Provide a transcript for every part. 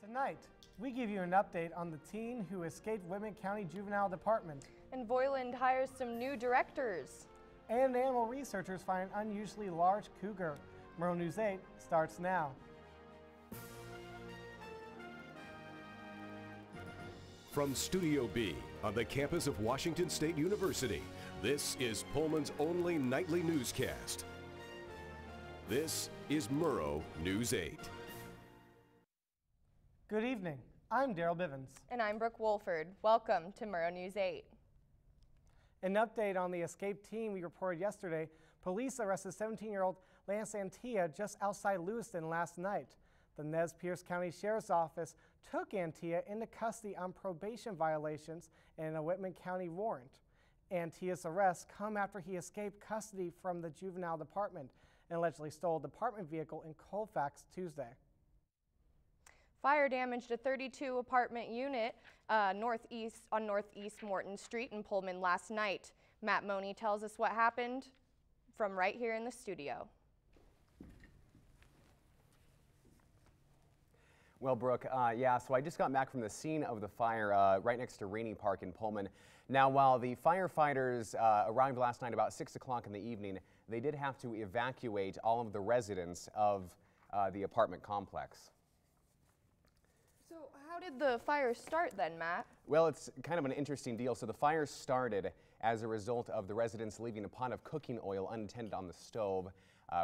Tonight, we give you an update on the teen who escaped Whitman County Juvenile Department. And Voyland hires some new directors. And animal researchers find an unusually large cougar. Murrow News 8 starts now. From Studio B on the campus of Washington State University, this is Pullman's only nightly newscast. This is Murrow News 8. Good evening. I'm Daryl Bivens. And I'm Brooke Wolford. Welcome to Murrow News 8. An update on the escaped teen we reported yesterday. Police arrested 17-year-old Lance Antilla just outside Lewiston last night. The Nez Perce County Sheriff's Office took Antilla into custody on probation violations and a Whitman County warrant. Antilla's arrests come after he escaped custody from the Juvenile Department and allegedly stole a department vehicle in Colfax Tuesday. Fire damaged a 32-apartment unit on Northeast Morton Street in Pullman last night. Matt Money tells us what happened from right here in the studio. Well, Brooke, so I just got back from the scene of the fire right next to Rainey Park in Pullman. Now, while the firefighters arrived last night about 6 o'clock in the evening, they did have to evacuate all of the residents of the apartment complex. So how did the fire start then, Matt? Well, it's kind of an interesting deal. So the fire started as a result of the residents leaving a pot of cooking oil unattended on the stove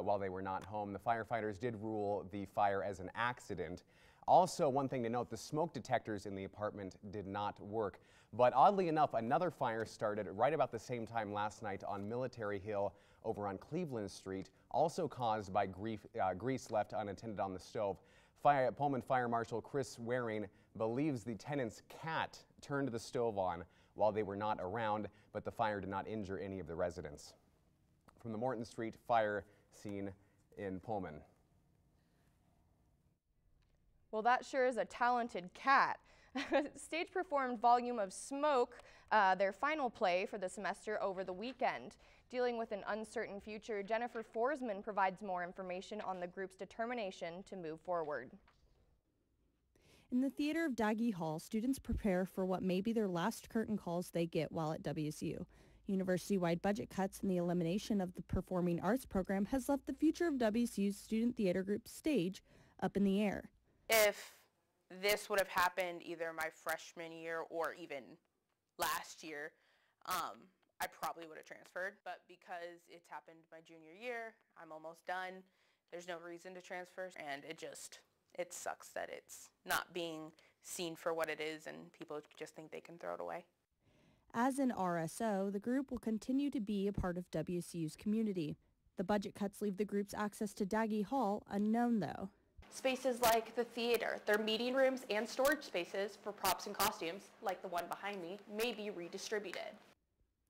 while they were not home. The firefighters did rule the fire as an accident. Also, one thing to note, the smoke detectors in the apartment did not work. But oddly enough, another fire started right about the same time last night on Military Hill over on Cleveland Street, also caused by grease left unattended on the stove. Pullman Fire Marshal Chris Waring believes the tenant's cat turned the stove on while they were not around, but the fire did not injure any of the residents. From the Morton Street fire scene in Pullman. Well, that sure is a talented cat. Stage performed Volume of Smoke, their final play for the semester, over the weekend. Dealing with an uncertain future, Jennifer Forsman provides more information on the group's determination to move forward. In the theater of Daggy Hall, students prepare for what may be their last curtain calls they get while at WSU. University-wide budget cuts and the elimination of the performing arts program has left the future of WSU's student theater group Stage up in the air. If this would have happened either my freshman year or even last year, I probably would have transferred. But because it's happened my junior year, I'm almost done, there's no reason to transfer, and it sucks that it's not being seen for what it is and people just think they can throw it away. As an RSO, the group will continue to be a part of WSU's community. The budget cuts leave the group's access to Daggy Hall unknown, though. Spaces like the theater, their meeting rooms and storage spaces for props and costumes, like the one behind me, may be redistributed.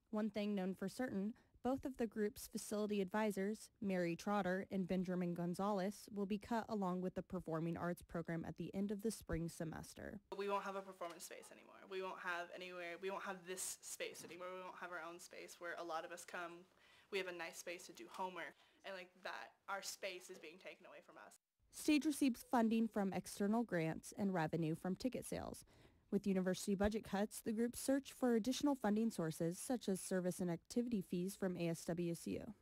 One thing known for certain, both of the group's facility advisors, Mary Trotter and Benjamin Gonzalez, will be cut along with the performing arts program at the end of the spring semester. We won't have a performance space anymore. We won't have this space anymore. We won't have our own space where a lot of us come. We have a nice space to do homework, and like that, our space is being taken away from us. Stage receives funding from external grants and revenue from ticket sales. With university budget cuts, the group searched for additional funding sources such as service and activity fees from ASWSU.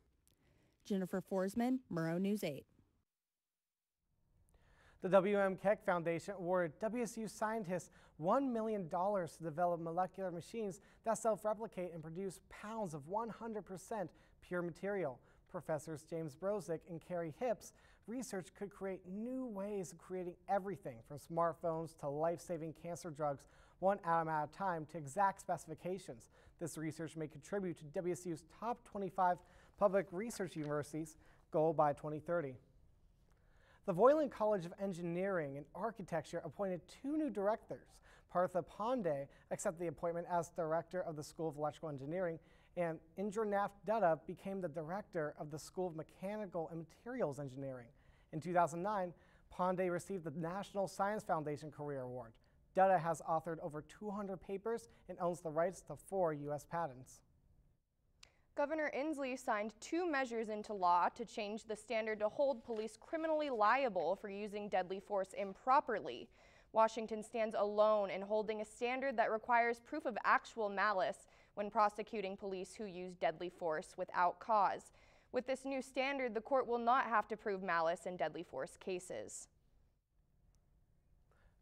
Jennifer Forsman, Murrow News 8. The W.M. Keck Foundation awarded WSU scientists $1 million to develop molecular machines that self-replicate and produce pounds of 100% pure material. Professors James Brozick and Carrie Hips research could create new ways of creating everything from smartphones to life-saving cancer drugs, one atom at a time, to exact specifications. This research may contribute to WSU's top 25 public research universities goal by 2030. The Voyland College of Engineering and Architecture appointed 2 new directors. Partha Pandey accepted the appointment as director of the School of Electrical Engineering, and Indranath Dutta became the director of the School of Mechanical and Materials Engineering. In 2009, Pandey received the National Science Foundation Career Award. Dutta has authored over 200 papers and owns the rights to 4 U.S. patents. Governor Inslee signed 2 measures into law to change the standard to hold police criminally liable for using deadly force improperly. Washington stands alone in holding a standard that requires proof of actual malice when prosecuting police who use deadly force without cause. With this new standard, the court will not have to prove malice in deadly force cases.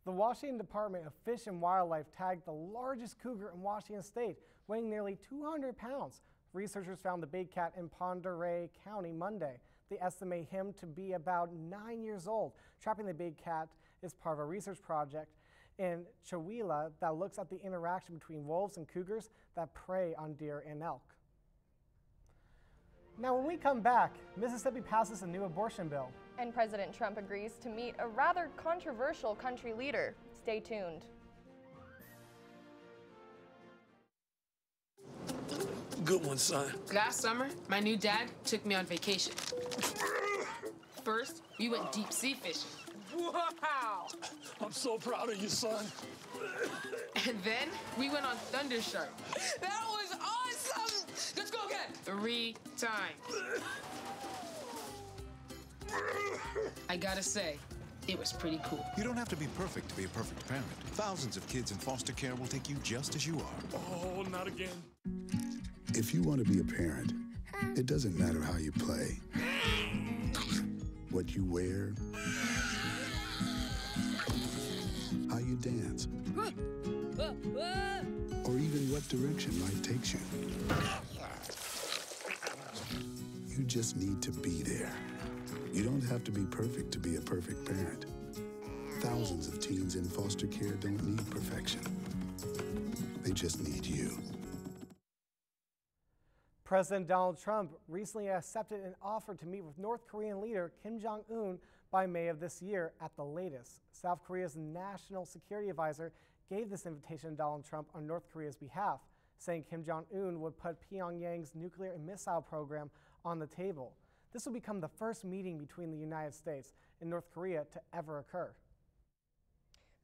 The Washington Department of Fish and Wildlife tagged the largest cougar in Washington state, weighing nearly 200 pounds. Researchers found the big cat in Pend Oreille County Monday. They estimate him to be about 9 years old. Trapping the big cat is part of a research project in Chihuahua that looks at the interaction between wolves and cougars that prey on deer and elk. Now, when we come back, Mississippi passes a new abortion bill. And President Trump agrees to meet a rather controversial country leader. Stay tuned. Good one, son. Last summer, my new dad took me on vacation. First, we went deep sea fishing. Wow! I'm so proud of you, son. And then we went on Thunder Shark. That was awesome! Let's go again. 3 times. I gotta say, it was pretty cool. You don't have to be perfect to be a perfect parent. Thousands of kids in foster care will take you just as you are. Oh, not again. If you want to be a parent, it doesn't matter how you play, what you wear, how you dance, or even what direction life takes you. You just need to be there. You don't have to be perfect to be a perfect parent. Thousands of teens in foster care don't need perfection. They just need you. President Donald Trump recently accepted an offer to meet with North Korean leader Kim Jong-un by May of this year at the latest. South Korea's national security advisor gave this invitation to Donald Trump on North Korea's behalf, saying Kim Jong-un would put Pyongyang's nuclear and missile program on the table. This will become the first meeting between the United States and North Korea to ever occur.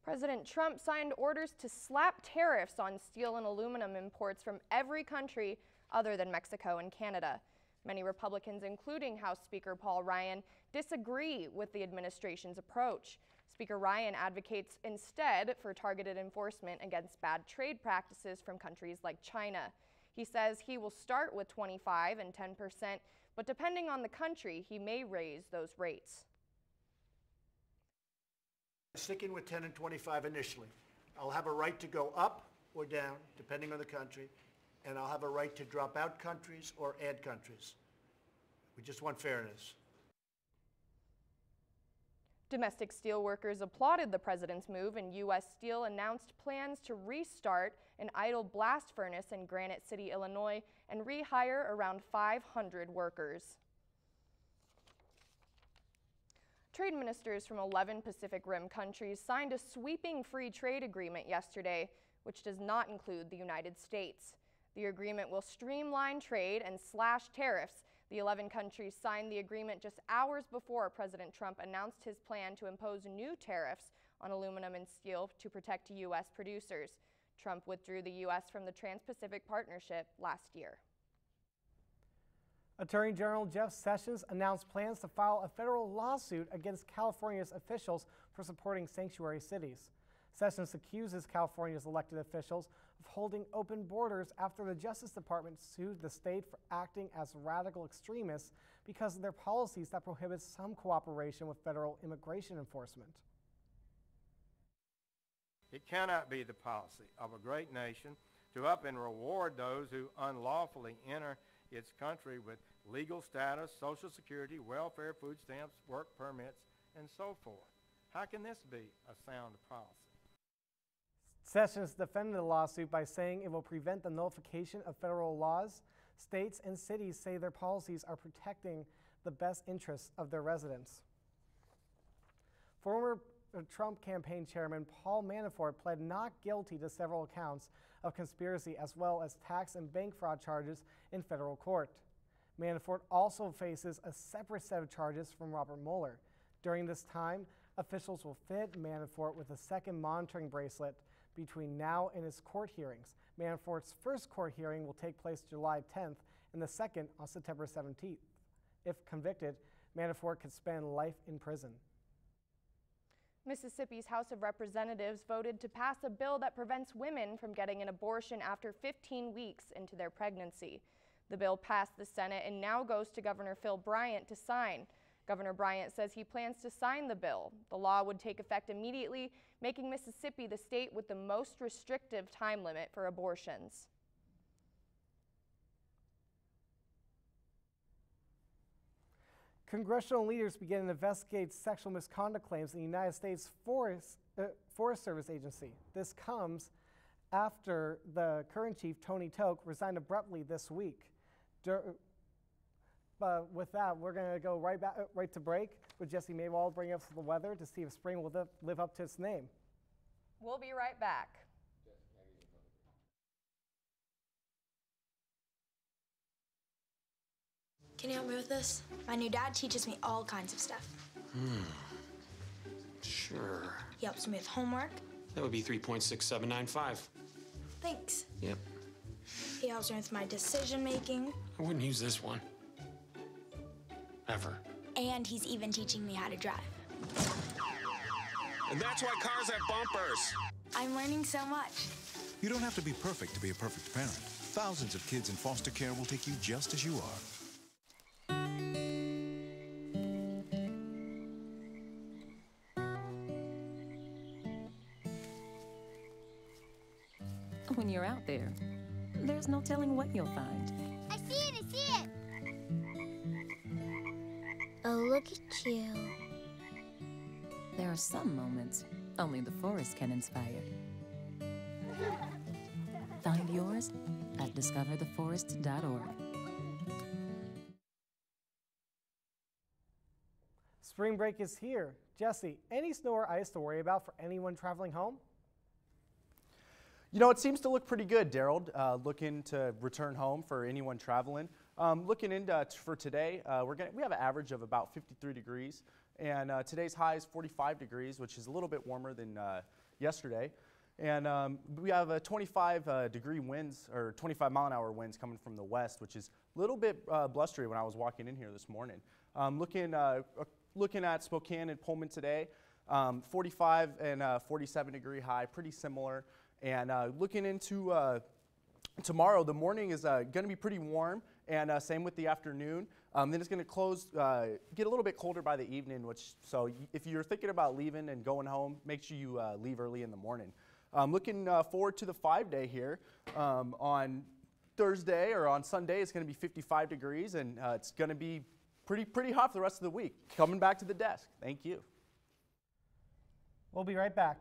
President Trump signed orders to slap tariffs on steel and aluminum imports from every country other than Mexico and Canada. Many Republicans, including House Speaker Paul Ryan, disagree with the administration's approach. Speaker Ryan advocates instead for targeted enforcement against bad trade practices from countries like China. He says he will start with 25% and 10%, but depending on the country, he may raise those rates. Sticking with 10 and 25 initially. I'll have a right to go up or down, depending on the country, and I'll have a right to drop out countries or add countries. We just want fairness. Domestic steel workers applauded the president's move, and U.S. Steel announced plans to restart an idle blast furnace in Granite City, Illinois, and rehire around 500 workers. Trade ministers from 11 Pacific Rim countries signed a sweeping free trade agreement yesterday, which does not include the United States. The agreement will streamline trade and slash tariffs. The 11 countries signed the agreement just hours before President Trump announced his plan to impose new tariffs on aluminum and steel to protect U.S. producers. Trump withdrew the U.S. from the Trans-Pacific Partnership last year. Attorney General Jeff Sessions announced plans to file a federal lawsuit against California's officials for supporting sanctuary cities. Sessions accuses California's elected officials of holding open borders after the Justice Department sued the state for acting as radical extremists because of their policies that prohibit some cooperation with federal immigration enforcement. It cannot be the policy of a great nation to up and reward those who unlawfully enter its country with legal status, Social Security, welfare, food stamps, work permits, and so forth. How can this be a sound policy? Sessions defended the lawsuit by saying it will prevent the nullification of federal laws. States and cities say their policies are protecting the best interests of their residents. Former Trump campaign chairman Paul Manafort pled not guilty to several counts of conspiracy as well as tax and bank fraud charges in federal court. Manafort also faces a separate set of charges from Robert Mueller. During this time, officials will fit Manafort with a second monitoring bracelet between now and his court hearings. Manafort's first court hearing will take place July 10th and the second on September 17th. If convicted, Manafort could spend life in prison. Mississippi's House of Representatives voted to pass a bill that prevents women from getting an abortion after 15 weeks into their pregnancy. The bill passed the Senate and now goes to Governor Phil Bryant to sign. Governor Bryant says he plans to sign the bill. The law would take effect immediately, making Mississippi the state with the most restrictive time limit for abortions. Congressional leaders began to investigate sexual misconduct claims in the United States Forest Service Agency. This comes after the current chief, Tony Toke, resigned abruptly this week. But with that, we're going to go right to break with Jesse Maywald bringing us the weather to see if spring will live up to its name. We'll be right back. Can you help me with this? My new dad teaches me all kinds of stuff. Sure. He helps me with homework. That would be 3.6795. Thanks. Yep. He helps me with my decision making. I wouldn't use this one. Ever. And he's even teaching me how to drive. And that's why cars have bumpers. I'm learning so much. You don't have to be perfect to be a perfect parent. Thousands of kids in foster care will take you just as you are. When you're out there, there's no telling what you'll find. I see it, I see it! Oh, look at you. There are some moments only the forest can inspire. Find yours at discovertheforest.org. Spring break is here. Jesse, any snow or ice to worry about for anyone traveling home? You know, it seems to look pretty good, Daryl. Looking to return home for anyone traveling. Looking into for today, we have an average of about 53 degrees, and today's high is 45 degrees, which is a little bit warmer than yesterday. And we have a 25 degree winds, or 25 mile an hour winds coming from the west, which is a little bit blustery when I was walking in here this morning. Looking at Spokane and Pullman today, 45 and 47 degree high, pretty similar. And looking into tomorrow, the morning is going to be pretty warm, and same with the afternoon. Then it's going to get a little bit colder by the evening, so if you're thinking about leaving and going home, make sure you leave early in the morning. Looking forward to the 5-day here. On Thursday or on Sunday, it's going to be 55 degrees, and it's going to be pretty hot for the rest of the week. Coming back to the desk. Thank you. We'll be right back.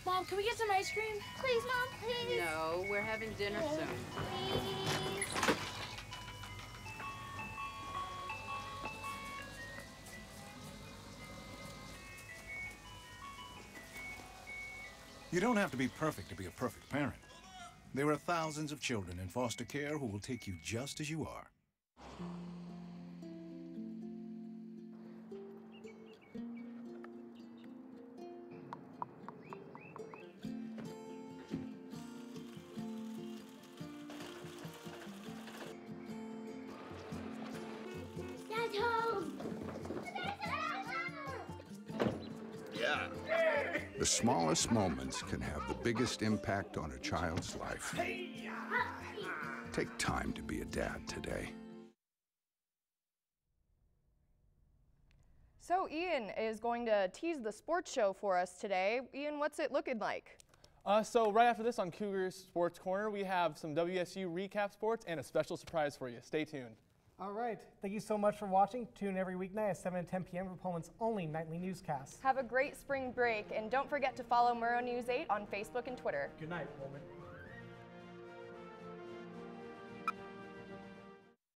Mom, can we get some ice cream? Please, Mom, please. No, we're having dinner soon. Please. You don't have to be perfect to be a perfect parent. There are thousands of children in foster care who will take you just as you are. Dad's home. Yeah. The smallest moments can have the biggest impact on a child's life. Take time to be a dad today. So Ian is going to tease the sports show for us today. Ian, what's it looking like? So right after this on Cougars Sports Corner, we have some WSU recap sports and a special surprise for you. Stay tuned. All right. Thank you so much for watching. Tune in every weeknight at 7 and 10 p.m. for Pullman's only nightly newscast. Have a great spring break, and don't forget to follow Murrow News 8 on Facebook and Twitter. Good night, Pullman.